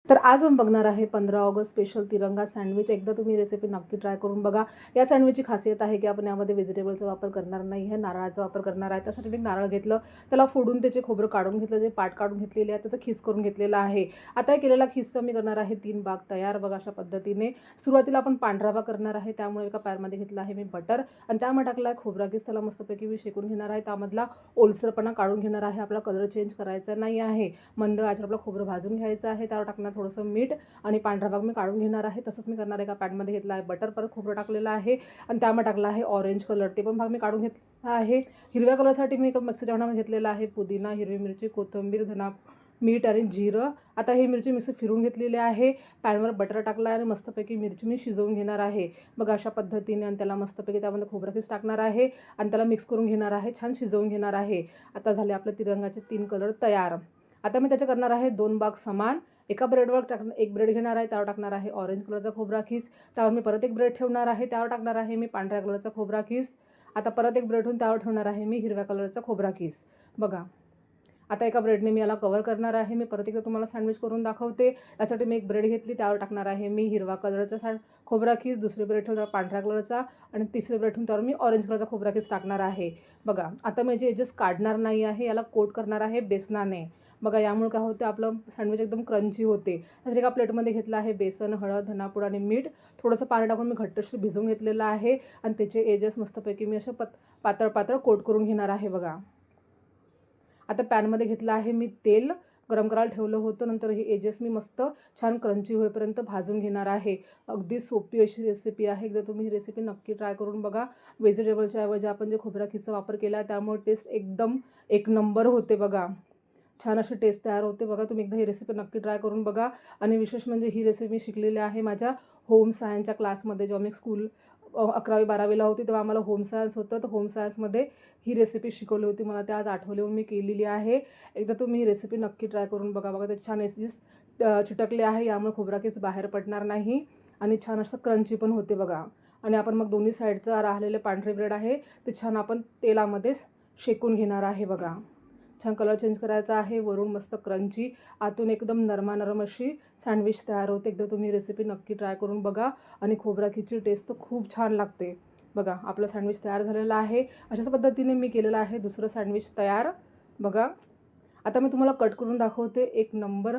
तर आज आपण बघणार आहे 15 ऑगस्ट स्पेशल तिरंगा सँडविच। एकदा तुम्ही रेसिपी नक्की ट्राय करून बघा। या सँडविचची खासियत आहे की आपण यामध्ये व्हेजिटेबलचा वापर करणार नाही आहे, नारळाचा वापर करणार आहे। त्यासाठी मी नारळ घेतलं, त्याला फोडून त्याचे खोबरं काढून घेतलं, जे पाट काढून घेतलेले आहे, त्याचा खीस करून घेतलेला आहे। आता हे केलेला खिस्सा मी करणार आहे 3 भाग तयार बघा अशा पद्धतीने। सुरुवातीला आपण पांढरा भाग करणार आहे, त्यामुळे एका पॅनमध्ये घेतला आहे मी बटर आणि त्यामध्ये टाकला आहे खोबरा खीस। त्याला मस्तपैकी मी शेकून घेणार आहे, त्यामधला ओलसरपणा काढून घेणार आहे। आपला कलर चेंज करायचा नाही आहे, मंद आचेवर आपलं खोबरं भाजून घ्यायचं आहे। त्यावर टाकणार थोडंसं मीठ आणि पांढरा भाग मी काढून घेणार आहे। तसंच मी करणार आहे, एका पॅनमध्ये घेतला आहे बटर, परत खोबरं टाकलेलं आहे आणि त्यामध्ये टाकला आहे ऑरेंज कलर, ते पण भाग मी काढून घेतला आहे। हिरव्या कलरसाठी मी एका मिक्सरच्या भांड्यामध्ये घेतलेला आहे पुदिना, हिरवी मिरची, कोथिंबीर, धना, मीठ आणि जिरं। आता ही मिरची मिक्सर फिरून घेतलेली आहे, पॅनवर बटर टाकला आहे आणि मस्तपैकी मिरची मी शिजवून घेणार आहे बघा अशा पद्धतीने। आणि त्याला मस्तपैकी त्यामध्ये खोबरं खीस टाकणार आहे आणि त्याला मिक्स करून घेणार आहे, छान शिजवून घेणार आहे। आता झाले आपले तिरंगाचे 3 कलर तयार। आता मी त्याचे करणार आहे 2 भाग समान। एका ब्रेडवर एक ब्रेड घेणार आहे, त्यावर टाकणार आहे ऑरेंज कलरचा खोबरा खीस। त्यावर मी परत एक ब्रेड ठेवणार आहे, त्यावर टाकणार आहे मी पांढऱ्या कलरचा खोबरा खीस। आता परत एक ब्रेड ठेवून त्यावर ठेवणार आहे मी हिरव्या कलरचा खोबरा खीस बघा। आता एका ब्रेडने मी याला कव्हर करणार आहे। मी परत एकदा तुम्हाला सँडविच करून दाखवते। त्यासाठी मी एक ब्रेड घेतली, त्यावर टाकणार आहे मी हिरवा कलरचा खोबरा खीस, दुसरी ब्रेड ठेवून पांढऱ्या कलरचा आणि तिसरी ब्रेड ठेवून त्यावर मी ऑरेंज कलरचा खोबरा खीस टाकणार आहे बघा। आता मी जे एजेस काढणार नाही आहे, याला कोट करणार आहे बेसनाने बघा। यामुळे काय होते, आपलं सँडविच एकदम क्रंची होते। त्यासाठी एका प्लेटमध्ये घेतलं आहे बेसन, हळद, धनापूड आणि मीठ। थोडंसं पाणी टाकून मी घट्टसर भिजवून घेतलेलं आहे आणि त्याचे एजेस मस्तपैकी मी असे पातळ पातळ कोट करून घेणार आहे बघा। आता पॅनमध्ये घेतलं आहे मी तेल, गरम करायला ठेवलं होतं। नंतर हे एजेस मी मस्त छान क्रंची होईपर्यंत भाजून घेणार आहे। अगदी सोपी अशी रेसिपी आहे, एकदा तुम्ही ही रेसिपी नक्की ट्राय करून बघा। व्हेजिटेबलच्या ऐवजी आपण जे खोबरा खीसचा वापर केला आहे, त्यामुळे टेस्ट एकदम एक नंबर होते बघा। छान अशी टेस्ट तयार होते बघा। तुम्ही एकदा ही रेसिपी नक्की ट्राय करून बघा। आणि विशेष म्हणजे ही रेसिपी मी शिकलेली आहे माझ्या होम सायन्सच्या क्लासमध्ये। जेव्हा मी स्कूल 11वी-12वीला होती, तेव्हा आम्हाला होम सायन्स होतं, तर होम सायन्समध्ये ही रेसिपी शिकवली होती। मला ते आज आठवले म्हणून मी केलेली आहे। एकदा तुम्ही ही रेसिपी नक्की ट्राय करून बघा बघा। त्याचे छान एसेस चिटकले आहे, यामुळे खोबरा खीस बाहेर पडणार नाही आणि छान असं क्रंची पण होते बघा। आणि आपण मग दोन्ही साईडचं राहिलेले पांढरे ब्रेड आहे ते छान आपण तेलामध्ये शेकून घेणार आहे बघा। छान कलर चेंज करायचा आहे, वरून मस्त क्रंची, आतून एकदम नरम अशी सँडविच तयार होते। एकदा तुम्ही रेसिपी नक्की ट्राय करून बघा आणि खोबरा खीसची टेस्ट तर खूप छान लागते बघा। आपलं सँडविच तयार झालेलं आहे, अशाच पद्धतीने मी केलेलं आहे दुसरं सँडविच तयार बघा। आता मी तुम्हाला कट करून दाखवते, एक नंबर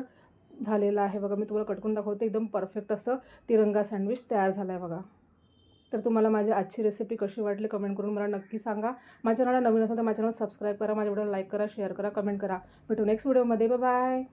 झालेला आहे बघा। मी तुम्हाला कट करून दाखवते, एकदम परफेक्ट असं तिरंगा सँडविच तयार झालं आहे बघा। तर तुम्हाला माझी आजची रेसिपी कशी वाटली कमेंट करून मला नक्की सांगा। माझ्या चॅनलला नवीन असेल तर माझ्या चॅनल सबस्क्राईब करा, माझ्या व्हिडिओला लाईक करा, शेअर करा, कमेंट करा। भेटू नेक्स्ट व्हिडिओमध्ये, बाय बाय।